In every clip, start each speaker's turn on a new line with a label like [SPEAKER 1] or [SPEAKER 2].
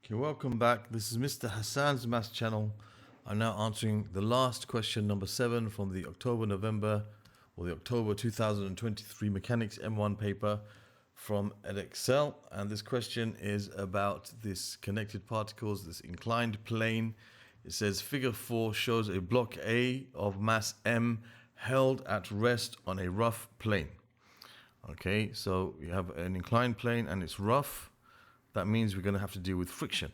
[SPEAKER 1] Okay, welcome back. This is Mr. Hassan's Maths channel. I'm now answering the last question, number 7, from the October 2023 Mechanics M1 paper from Edexcel. And this question is about this connected particles, this inclined plane. It says figure 4 shows a block A of mass M held at rest on a rough plane. Okay, so you have an inclined plane and it's rough. That means we're going to have to deal with friction.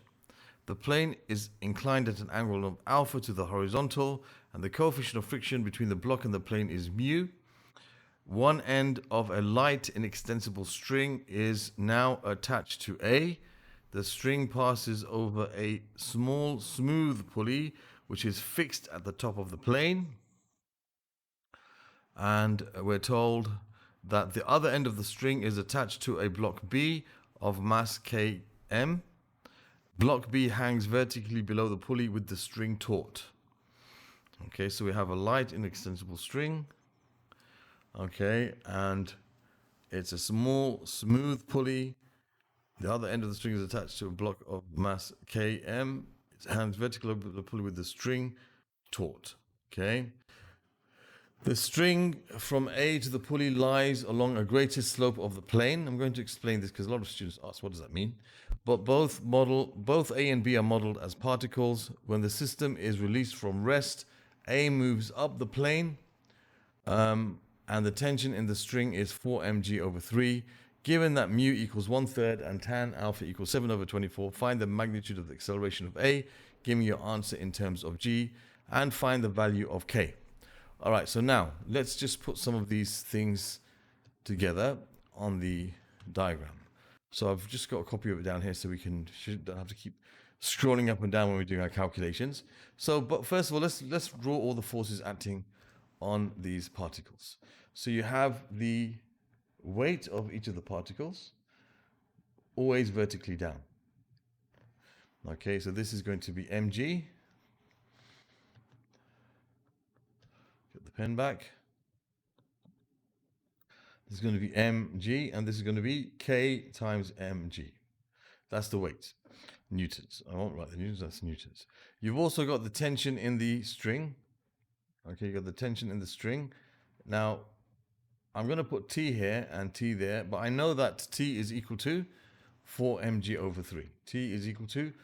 [SPEAKER 1] The plane is inclined at an angle of alpha to the horizontal, and the coefficient of friction between the block and the plane is mu. One end of a light inextensible string is now attached to A. The string passes over a small smooth pulley which is fixed at the top of the plane. And we're told that the other end of the string is attached to a block B of mass Km. Block B hangs vertically below the pulley with the string taut. Okay, so we have a light inextensible string. Okay, and it's a small smooth pulley. The other end of the string is attached to a block of mass Km. It hangs vertically over the pulley with the string taut. Okay. The string from A to the pulley lies along a greater slope of the plane. I'm going to explain this because a lot of students ask, what does that mean? But both A and B are modeled as particles. When the system is released from rest, A moves up the plane, and the tension in the string is 4 mg/3. Given that mu equals 1/3 and tan alpha equals 7/24, find the magnitude of the acceleration of A. Give me your answer in terms of G, and find the value of K. All right, so now let's just put some of these things together on the diagram. So I've just got a copy of it down here so we don't have to keep scrolling up and down when we're doing our calculations. So, but first of all, let's draw all the forces acting on these particles. So you have the weight of each of the particles always vertically down. Okay, so this is going to be mg. Get the pen back. This is going to be mg, and this is going to be k times mg. That's the weight. Newtons. I won't write the newtons, that's newtons. You've also got the tension in the string. Okay, you got the tension in the string. Now, I'm going to put T here and T there, but I know that T is equal to 4 mg/3. T is equal to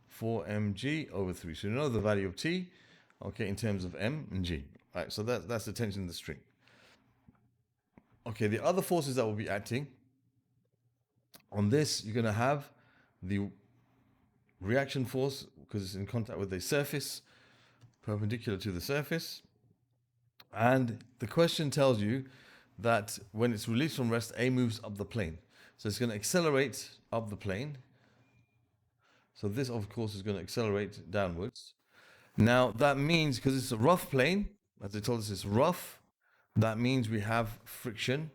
[SPEAKER 1] 4 mg/3. So you know the value of T, okay, in terms of m and g. All right, so that's the tension in the string. Okay, the other forces that will be acting on this, you're going to have the reaction force because it's in contact with the surface, perpendicular to the surface. And the question tells you that when it's released from rest, A moves up the plane. So it's going to accelerate up the plane. So this, of course, is going to accelerate downwards. Now, that means, because it's a rough plane, as they told us it's rough, that means we have friction,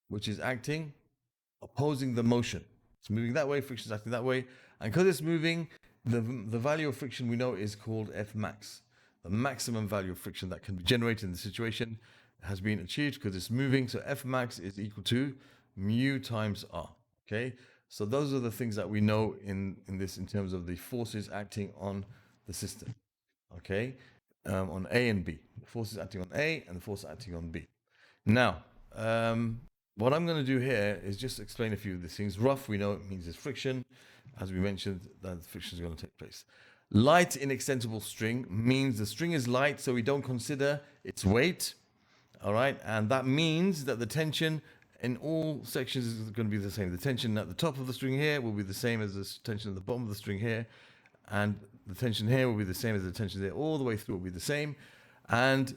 [SPEAKER 1] which is acting, opposing the motion. It's moving that way, friction is acting that way. And because it's moving, the value of friction we know is called F max. The maximum value of friction that can be generated in the situation has been achieved because it's moving. So F max is equal to mu times R. Okay, so those are the things that we know in terms of the forces acting on the system. Okay, on A and B. The forces acting on A and the force acting on B. Now, what I'm going to do here is just explain a few of these things. Rough, we know it means there's friction. As we mentioned, that friction is going to take place. Light inextensible string means the string is light, so we don't consider its weight. All right, and that means that the tension in all sections is going to be the same. The tension at the top of the string here will be the same as the tension at the bottom of the string here, and the tension here will be the same as the tension there. All the way through will be the same, and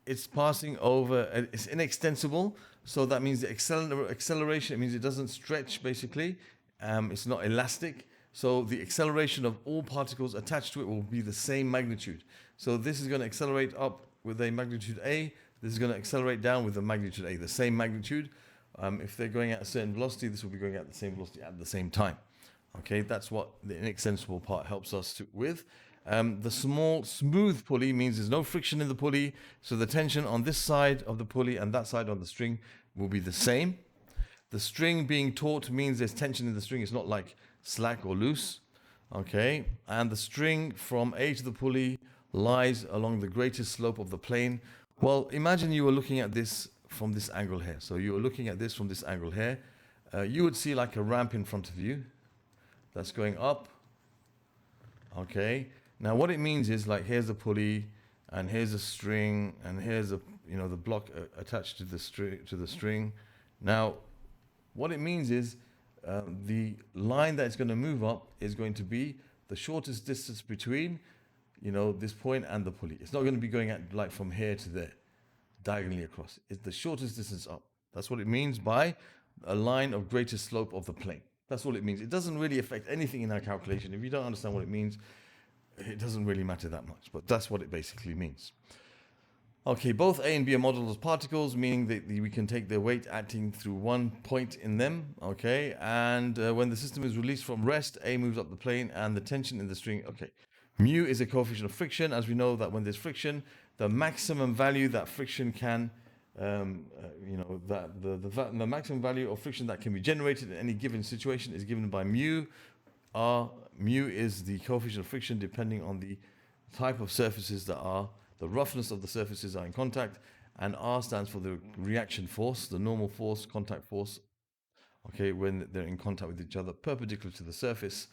[SPEAKER 1] it's passing over. It's inextensible, so that means the acceleration. It means it doesn't stretch. Basically, it's not elastic. So the acceleration of all particles attached to it will be the same magnitude. So this is going to accelerate up with a magnitude A. This is going to accelerate down with a magnitude A, the same magnitude. If they're going at a certain velocity, this will be going at the same velocity at the same time. Okay, that's what the inextensible part helps us with. The small smooth pulley means there's no friction in the pulley, so the tension on this side of the pulley and that side on the string will be the same. The string being taut means there's tension in the string. It's not like slack or loose. Okay, and the string from A to the pulley lies along the greatest slope of the plane. Well, imagine you were looking at this from this angle here. So you were looking at this from this angle here. You would see like a ramp in front of you that's going up. Okay, now what it means is like here's a pulley, and here's a string, and here's a the block attached to the string. Now, what it means is the line that's going to move up is going to be the shortest distance between this point and the pulley. It's not going to be going at like from here to there, diagonally across. It's the shortest distance up. That's what it means by a line of greatest slope of the plane. That's all it means. It doesn't really affect anything in our calculation. If you don't understand what it means, it doesn't really matter that much, but that's what it basically means. Okay, both A and B are modeled as particles, meaning that we can take their weight acting through one point in them. Okay, and when the system is released from rest, A moves up the plane and the tension in the string. Okay, mu is a coefficient of friction. As we know that when there's friction, the maximum value that friction can, the maximum value of friction that can be generated in any given situation is given by mu. Mu is the coefficient of friction depending on the type of surfaces that are, the roughness of the surfaces are in contact, and R stands for the reaction force, the normal force, contact force, okay, when they're in contact with each other perpendicular to the surface,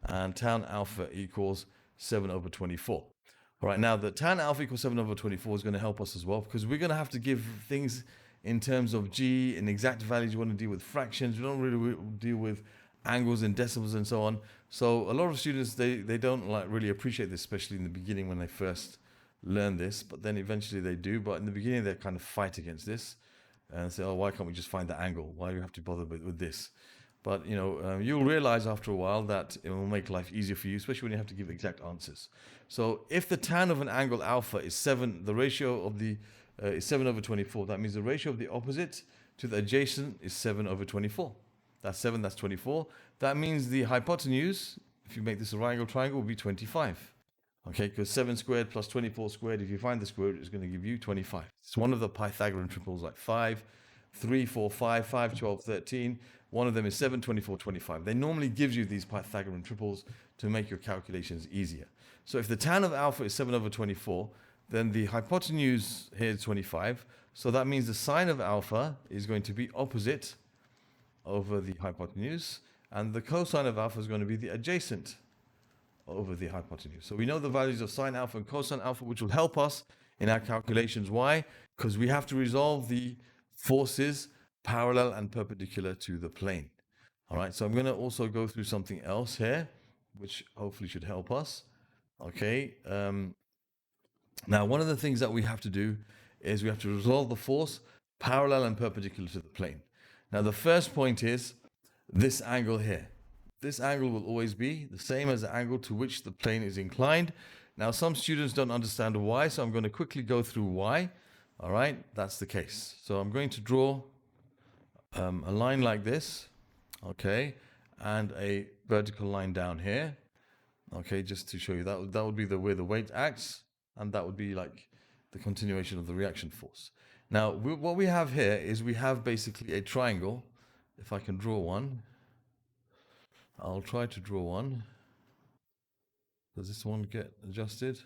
[SPEAKER 1] and tan alpha equals 7/24. All right, now the tan alpha equals 7/24 is going to help us as well, because we're going to have to give things in terms of G in exact values. You want to deal with fractions. We don't really deal with angles and decimals and so on. So a lot of students, they don't like really appreciate this, especially in the beginning when they first learn this, but then eventually they do. But in the beginning, they kind of fight against this and say, oh, why can't we just find the angle? Why do you have to bother with this? But you'll realize after a while that it will make life easier for you, especially when you have to give exact answers. So if the tan of an angle alpha is 7, the ratio of the is 7/24. That means the ratio of the opposite to the adjacent is 7/24. That's 7, that's 24. That means the hypotenuse, if you make this a right angle triangle, will be 25. Okay, because 7 squared plus 24 squared, if you find the square root, it's going to give you 25. It's one of the Pythagorean triples, like 5, 3, 4, 5, 5, 12, 13. One of them is 7, 24, 25. They normally gives you these Pythagorean triples to make your calculations easier. So if the tan of alpha is 7/24, then the hypotenuse here is 25. So that means the sine of alpha is going to be opposite over the hypotenuse, and the cosine of alpha is going to be the adjacent over the hypotenuse. So we know the values of sine alpha and cosine alpha, which will help us in our calculations. Why? Because we have to resolve the forces parallel and perpendicular to the plane. All right, so I'm going to also go through something else here, which hopefully should help us. Okay, now one of the things that we have to do is we have to resolve the force parallel and perpendicular to the plane. Now the first point is this angle here. This angle will always be the same as the angle to which the plane is inclined. Now some students don't understand why, so I'm going to quickly go through why. All right, that's the case. So I'm going to draw a line like this, okay, and a vertical line down here, okay, just to show you that would be where the weight acts, and that would be like the continuation of the reaction force. Now, what we have here is we have basically a triangle. If I can draw one, I'll try to draw one. Does this one get adjusted?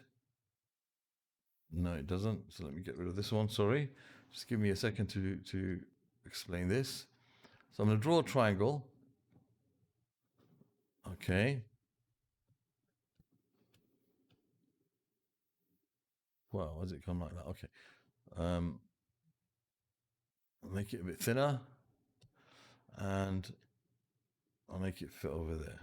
[SPEAKER 1] No, it doesn't. So let me get rid of this one. Sorry. Just give me a second to explain this. So I'm going to draw a triangle. Okay. Wow, why does it come like that? Okay. I'll make it a bit thinner, and I'll make it fit over there.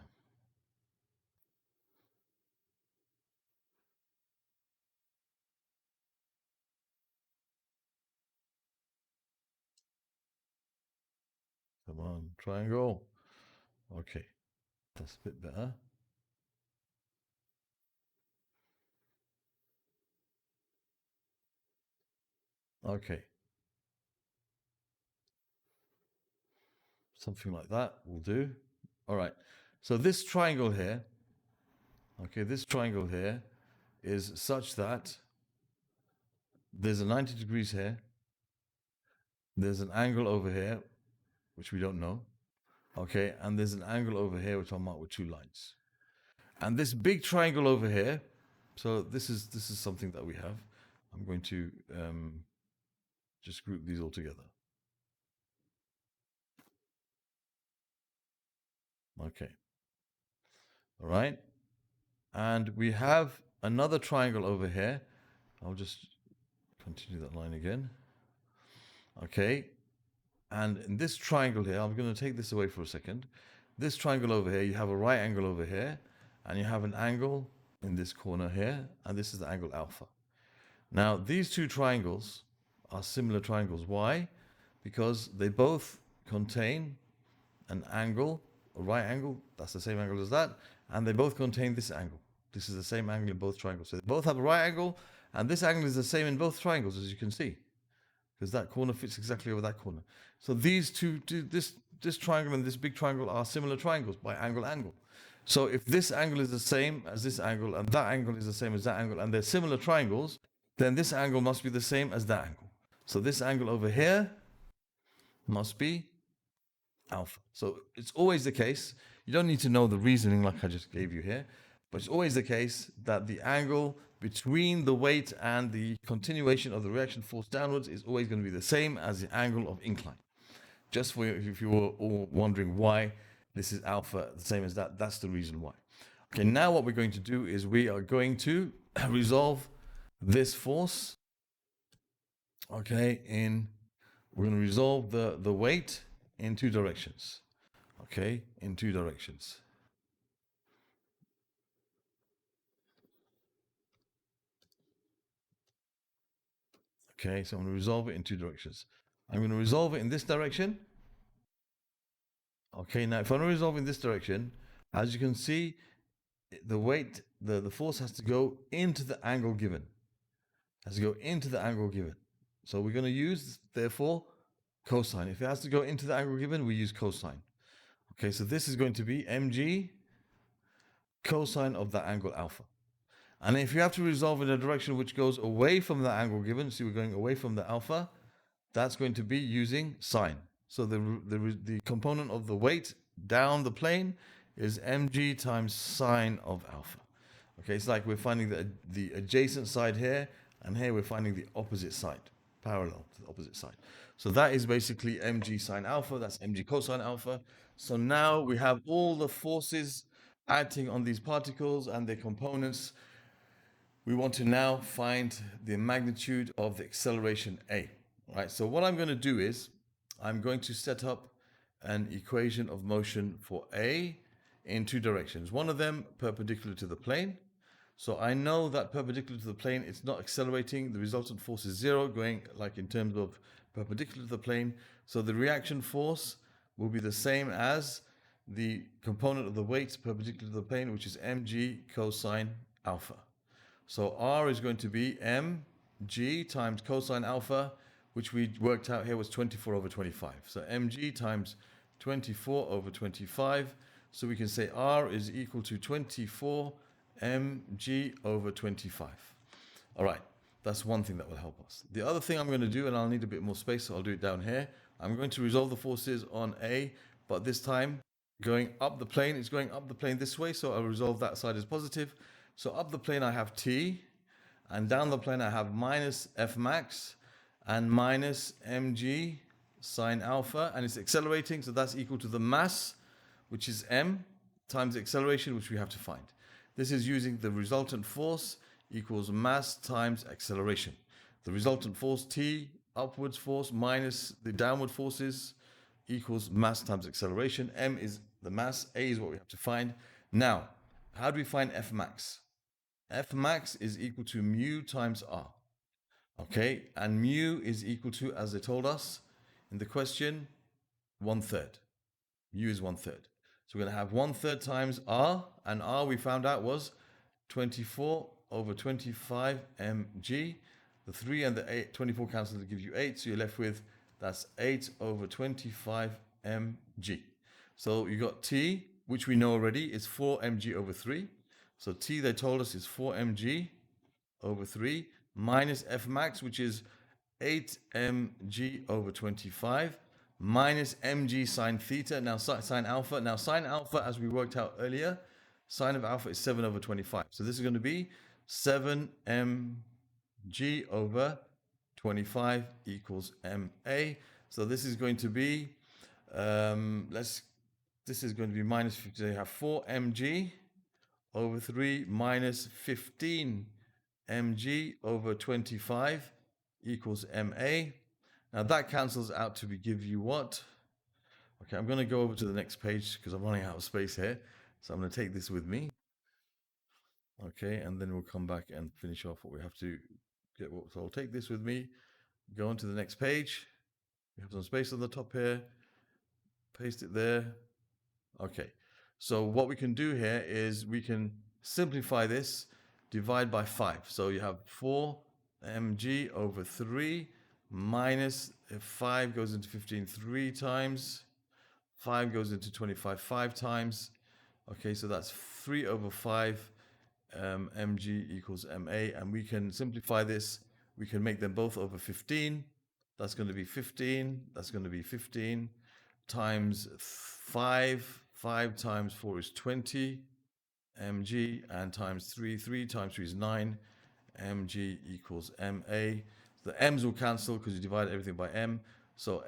[SPEAKER 1] Come on, triangle. Okay, that's a bit better. Okay. Something like that will do. All right. So this triangle here, okay, this triangle here is such that there's a 90 degrees here, there's an angle over here, which we don't know, okay, and there's an angle over here, which I'll mark with 2 lines. And this big triangle over here, so this is something that we have. I'm going to just group these all together. Okay. All right. And we have another triangle over here. I'll just continue that line again. Okay. And in this triangle here, I'm going to take this away for a second. This triangle over here, you have a right angle over here, and you have an angle in this corner here, and this is the angle alpha. Now, these two triangles are similar triangles. Why? Because they both contain an angle, a right angle, that's the same angle as that, and they both contain this angle. This is the same angle in both triangles. So they both have a right angle, and this angle is the same in both triangles, as you can see, because that corner fits exactly over that corner. So these two, this triangle and this big triangle are similar triangles by angle. So if this angle is the same as this angle, and that angle is the same as that angle, and they're similar triangles, then this angle must be the same as that angle. So this angle over here must be alpha. So it's always the case, you don't need to know the reasoning like I just gave you here, but it's always the case that the angle between the weight and the continuation of the reaction force downwards is always going to be the same as the angle of incline. Just for you, if you were all wondering why this is alpha, the same as that, that's the reason why. Okay, now what we're going to do is we are going to resolve this force. Okay, we're going to resolve the weight in two directions. Okay, in two directions. Okay, so I'm going to resolve it in two directions. I'm going to resolve it in this direction. Okay, now if I'm going to resolve in this direction, as you can see, the weight, the force has to go into the angle given. Has to go into the angle given. So we're going to use, therefore, cosine. If it has to go into the angle given, we use cosine. Okay, so this is going to be mg cosine of that angle alpha. And if you have to resolve in a direction which goes away from the angle given, see we're going away from the alpha, that's going to be using sine. So the component of the weight down the plane is mg times sine of alpha. Okay, it's like we're finding the adjacent side here, and here we're finding the opposite side, parallel to the opposite side. So that is basically mg sine alpha, that's mg cosine alpha. So now we have all the forces acting on these particles and their components. We want to now find the magnitude of the acceleration A. Right, so what I'm going to do is I'm going to set up an equation of motion for A in two directions. One of them perpendicular to the plane. So I know that perpendicular to the plane, it's not accelerating. The resultant force is zero, going like in terms of perpendicular to the plane. So the reaction force will be the same as the component of the weight perpendicular to the plane, which is mg cosine alpha. So R is going to be mg times cosine alpha, which we worked out here was 24 over 25. So mg times 24 over 25. So we can say R is equal to 24 mg over 25. All right, that's one thing that will help us. The other thing I'm going to do, and I'll need a bit more space, so I'll do it down here. I'm going to resolve the forces on A, but this time going up the plane, it's going up the plane this way, so I'll resolve that side as positive. So up the plane I have T, and down the plane I have minus F max and minus mg sine alpha, and it's accelerating, so that's equal to the mass, which is m, times the acceleration, which we have to find. This is using the resultant force equals mass times acceleration. The resultant force, T, upwards force minus the downward forces equals mass times acceleration. M is the mass, A is what we have to find. Now, how do we find F max? F max is equal to mu times R. Okay, and mu is equal to, as they told us in the question, 1/3. Mu is 1/3. So we're going to have 1/3 times R, and R we found out was 24 over 25 mg. The 3 and the 24 cancel to give you 8, so you're left with, that's 8 over 25 mg. So you got T, which we know already, is 4 mg over 3. So T, they told us, is 4 mg over 3 minus F max, which is 8 mg over 25 minus mg sine theta, now sine alpha. Now sine alpha, as we worked out earlier, Sine of alpha is 7 over 25. So this is going to be 7 mg over 25 equals ma. So this is going to be, this is going to be minus 50. So you have 4 mg over 3 minus 15 mg over 25 equals ma. Now that cancels out to give you what? Okay, I'm going to go over to the next page because I'm running out of space here. So I'm going to take this with me. Okay, and then we'll come back and finish off what we have to get. So I'll take this with me, go on to the next page. We have some space on the top here. Paste it there. Okay, so what we can do here is we can simplify this, divide by 5. So you have 4 mg over 3 minus 5 goes into 15 3 times. 5 goes into 25 5 times. Okay, so that's 3 over 5 mg equals ma. And we can simplify this. We can make them both over 15. That's going to be 15. That's going to be 15 times 5. 5 times 4 is 20 mg, and times 3. 3 times 3 is 9 mg equals ma. The m's will cancel because you divide everything by m. So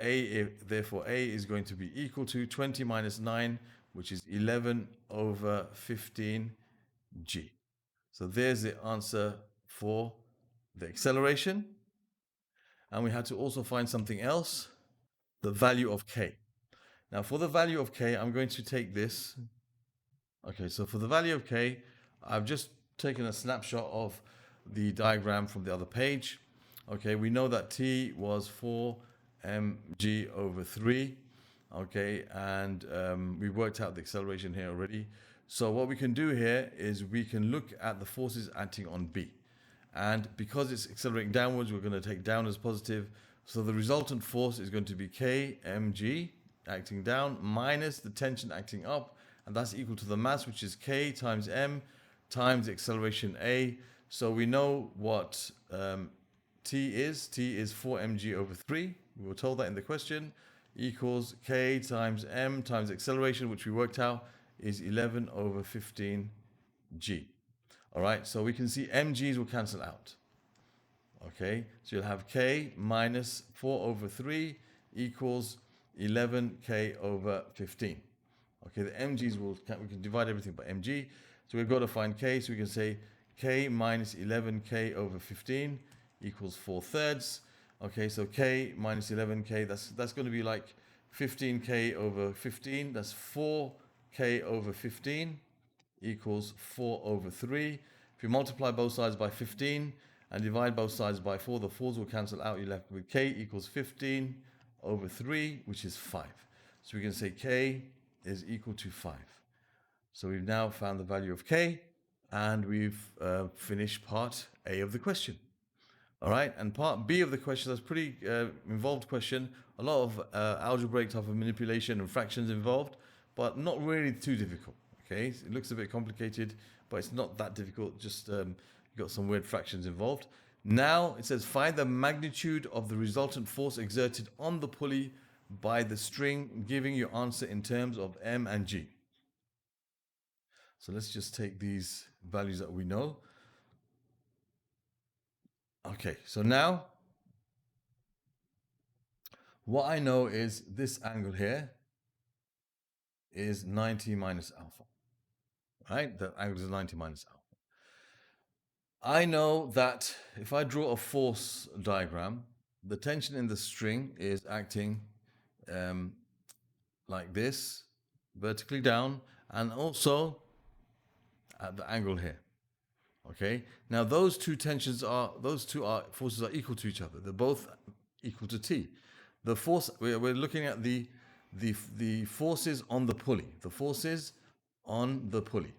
[SPEAKER 1] therefore A is going to be equal to 20 minus 9, which is 11 over 15 g. So there's the answer for the acceleration. And we had to also find something else, the value of k. Now for the value of k, I'm going to take this. Okay, so for the value of k, I've just taken a snapshot of the diagram from the other page. Okay, we know that t was 4 mg over 3. Okay, and we worked out the acceleration here already. So what we can do here is we can look at the forces acting on B. And because it's accelerating downwards, we're going to take down as positive. So the resultant force is going to be k mg acting down minus the tension acting up. And that's equal to the mass, which is k times m times the acceleration a. So we know what T is. T is 4 mg over 3. We were told that in the question, equals k times m times acceleration, which we worked out is 11 over 15 g. All right, so we can see mg's will cancel out. Okay, so you'll have k minus 4 over 3 equals 11k over 15. Okay, the mg's we can divide everything by mg. So we've got to find k, so we can say k minus 11k over 15 equals 4/3. Okay, so k minus 11k, that's going to be like 15k over 15. That's 4k over 15 equals 4 over 3. If you multiply both sides by 15 and divide both sides by 4, the 4s will cancel out. You're left with k equals 15 over 3, which is 5. So we can say k is equal to 5. So we've now found the value of k, and we've finished part A of the question. All right, and part B of the question, that's a pretty involved question. A lot of algebraic type of manipulation and fractions involved, but not really too difficult. Okay, it looks a bit complicated, but it's not that difficult. Just you've got some weird fractions involved. Now it says find the magnitude of the resultant force exerted on the pulley by the string, giving your answer in terms of m and g. So let's just take these values that we know. Okay, so now what I know is this angle here is 90 minus alpha. Right? That angle is 90 minus alpha. I know that if I draw a force diagram, the tension in the string is acting like this, vertically down, and also at the angle here. Okay, now those two forces are equal to each other. They're both equal to T. The force, we're looking at the forces on the pulley. The forces on the pulley.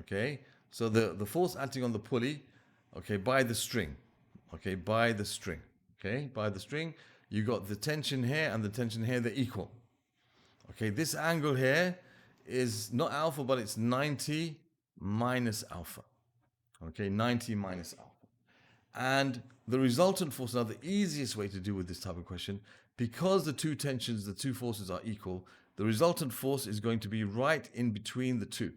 [SPEAKER 1] Okay, so the force acting on the pulley, okay, by the string. Okay, by the string. Okay, by the string, you got the tension here and the tension here, they're equal. Okay, this angle here is not alpha, but it's 90 minus alpha. Okay, 90 minus alpha. And the resultant force, now the easiest way to deal with this type of question, because the two tensions, the two forces are equal, the resultant force is going to be right in between the two.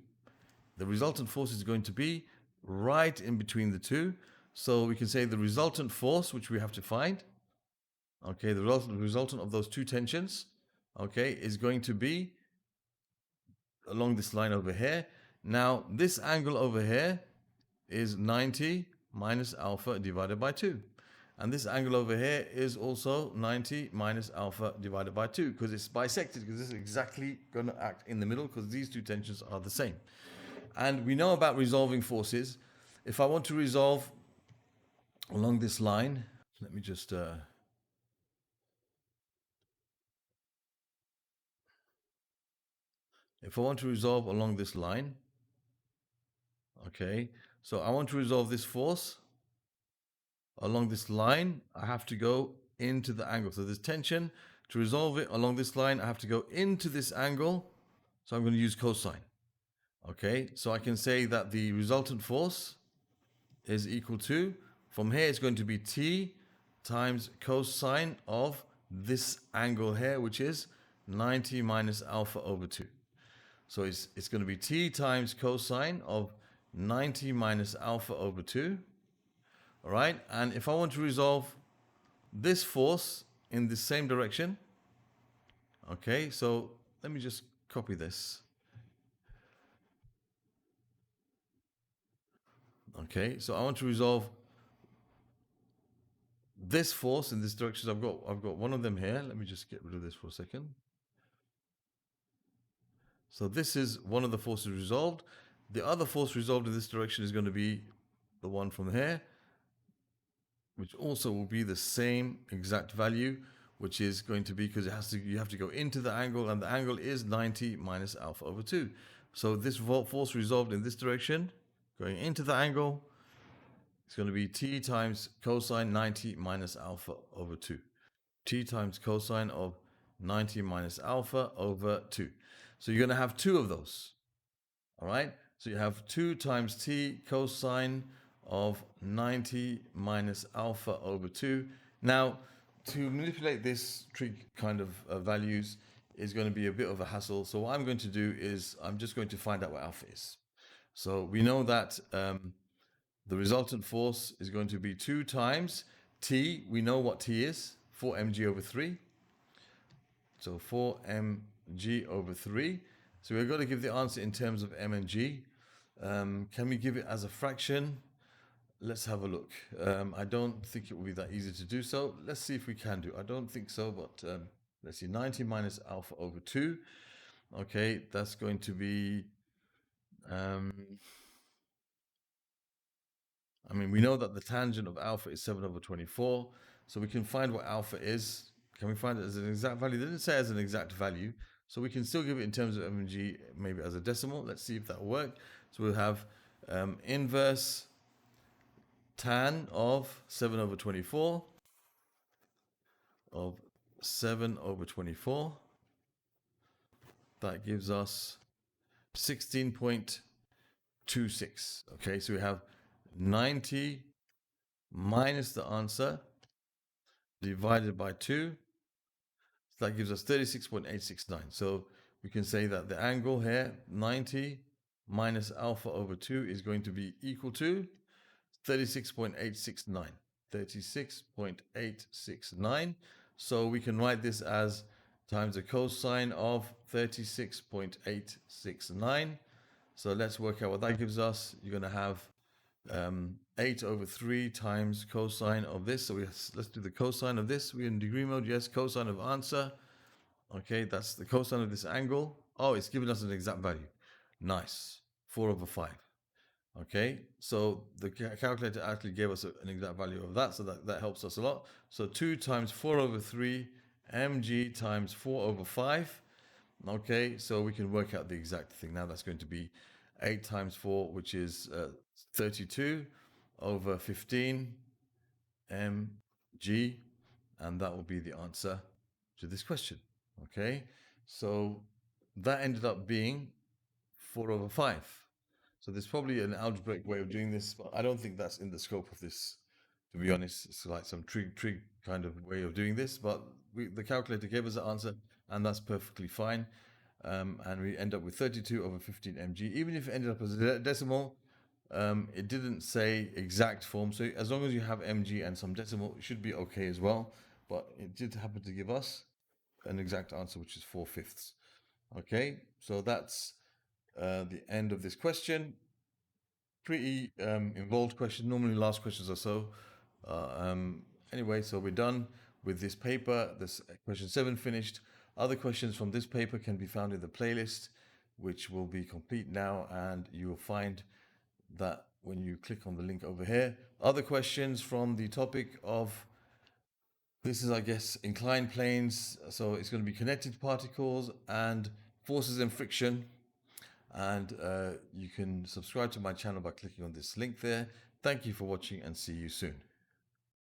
[SPEAKER 1] The resultant force is going to be right in between the two. So we can say the resultant force, which we have to find, okay, the resultant of those two tensions, okay, is going to be along this line over here. Now, this angle over here is 90 minus alpha divided by 2. And this angle over here is also 90 minus alpha divided by 2, because it's bisected, because this is exactly going to act in the middle, because these two tensions are the same. And we know about resolving forces. If I want to resolve along this line, let me just if I want to resolve along this line, okay, so I want to resolve this force along this line, I have to go into the angle. So there's tension. To resolve it along this line, I have to go into this angle. So I'm going to use cosine. Okay, so I can say that the resultant force is equal to, from here it's going to be T times cosine of this angle here, which is 90 minus alpha over 2. So it's going to be T times cosine of 90 minus alpha over 2. All right, and if I want to resolve this force in the same direction, okay, so let me just copy this. Okay, so I want to resolve this force in this direction. I've got one of them here. Let me just get rid of this for a second. So this is one of the forces resolved. The other force resolved in this direction is going to be the one from here, which also will be the same exact value, which is going to be, because you have to go into the angle, and the angle is 90 minus alpha over 2. So this force resolved in this direction, going into the angle, it's going to be T times cosine 90 minus alpha over 2. T times cosine of 90 minus alpha over 2. So you're going to have two of those. All right? So you have 2 times T cosine of 90 minus alpha over 2. Now, to manipulate this trig kind of values is going to be a bit of a hassle. So what I'm going to do is I'm just going to find out what alpha is. So we know that the resultant force is going to be 2 times T. We know what T is, 4 mg over 3. So 4 mg over 3. So we've got to give the answer in terms of m and g. Can we give it as a fraction? Let's have a look. I don't think it will be that easy to do so. Let's see if we can do. I don't think so, but let's see. 90 minus alpha over 2. Okay, that's going to be... I mean, we know that the tangent of alpha is 7 over 24. So we can find what alpha is. Can we find it as an exact value? They didn't say as an exact value. So we can still give it in terms of m and g, maybe as a decimal. Let's see if that will work. So we'll have inverse tan of 7 over 24 of 7 over 24. That gives us 16.26. Okay, so we have 90 minus the answer divided by 2. So that gives us 36.869. So we can say that the angle here, 90 minus alpha over 2, is going to be equal to 36.869. 36.869. So we can write this as times the cosine of 36.869. So let's work out what that gives us. You're going to have 8 over 3 times cosine of this. So let's do the cosine of this. We're in degree mode. Yes, cosine of answer. Okay, that's the cosine of this angle. Oh, it's giving us an exact value. Nice. 4 over 5. Okay, so the calculator actually gave us an exact value of that, so that helps us a lot. So 2 times 4 over 3 mg times 4 over 5. Okay, so we can work out the exact thing. Now that's going to be 8 times 4, which is 32 over 15 mg, and that will be the answer to this question. Okay, so that ended up being 4 over 5. So there's probably an algebraic way of doing this, but I don't think that's in the scope of this, to be honest. It's like some trig kind of way of doing this, but the calculator gave us the answer, and that's perfectly fine. and we end up with 32 over 15 mg. Even if it ended up as a decimal, it didn't say exact form. So as long as you have mg and some decimal, it should be okay as well. But it did happen to give us an exact answer, which is 4/5. Okay, so that's the end of this question. Pretty involved question. Normally last questions or so. Anyway, so we're done with this paper. This question 7 finished. Other questions from this paper can be found in the playlist, which will be complete now, and you will find that when you click on the link over here. Other questions from the topic of, this is, I guess, inclined planes. So it's going to be connected particles and forces and friction. And you can subscribe to my channel by clicking on this link there. Thank you for watching and see you soon.